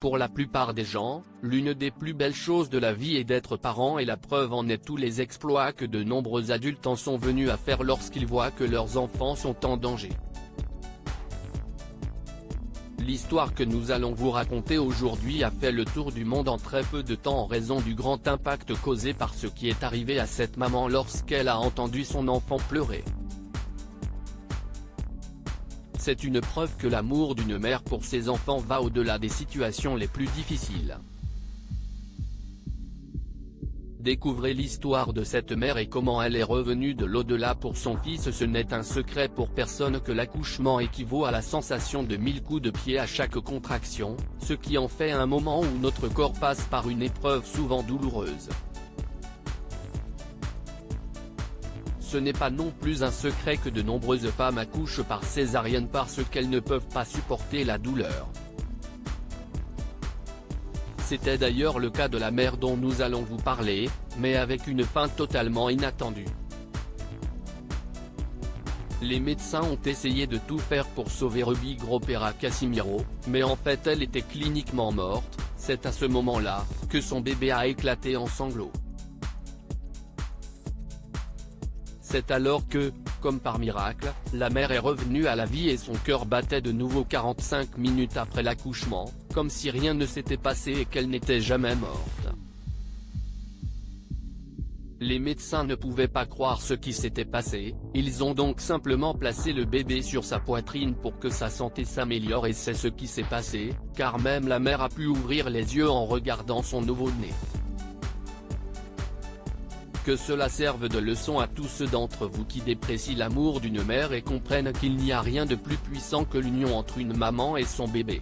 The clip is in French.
Pour la plupart des gens, l'une des plus belles choses de la vie est d'être parent, et la preuve en est tous les exploits que de nombreux adultes en sont venus à faire lorsqu'ils voient que leurs enfants sont en danger. L'histoire que nous allons vous raconter aujourd'hui a fait le tour du monde en très peu de temps en raison du grand impact causé par ce qui est arrivé à cette maman lorsqu'elle a entendu son enfant pleurer. C'est une preuve que l'amour d'une mère pour ses enfants va au-delà des situations les plus difficiles. Découvrez l'histoire de cette mère et comment elle est revenue de l'au-delà pour son fils. Ce n'est un secret pour personne que l'accouchement équivaut à la sensation de 1000 coups de pied à chaque contraction, ce qui en fait un moment où notre corps passe par une épreuve souvent douloureuse. Ce n'est pas non plus un secret que de nombreuses femmes accouchent par césarienne parce qu'elles ne peuvent pas supporter la douleur. C'était d'ailleurs le cas de la mère dont nous allons vous parler, mais avec une fin totalement inattendue. Les médecins ont essayé de tout faire pour sauver Ruby Gropera Casimiro, mais en fait elle était cliniquement morte. C'est à ce moment-là que son bébé a éclaté en sanglots. C'est alors que, comme par miracle, la mère est revenue à la vie et son cœur battait de nouveau 45 minutes après l'accouchement, comme si rien ne s'était passé et qu'elle n'était jamais morte. Les médecins ne pouvaient pas croire ce qui s'était passé, ils ont donc simplement placé le bébé sur sa poitrine pour que sa santé s'améliore, et c'est ce qui s'est passé, car même la mère a pu ouvrir les yeux en regardant son nouveau-né. Que cela serve de leçon à tous ceux d'entre vous qui déprécient l'amour d'une mère et comprennent qu'il n'y a rien de plus puissant que l'union entre une maman et son bébé.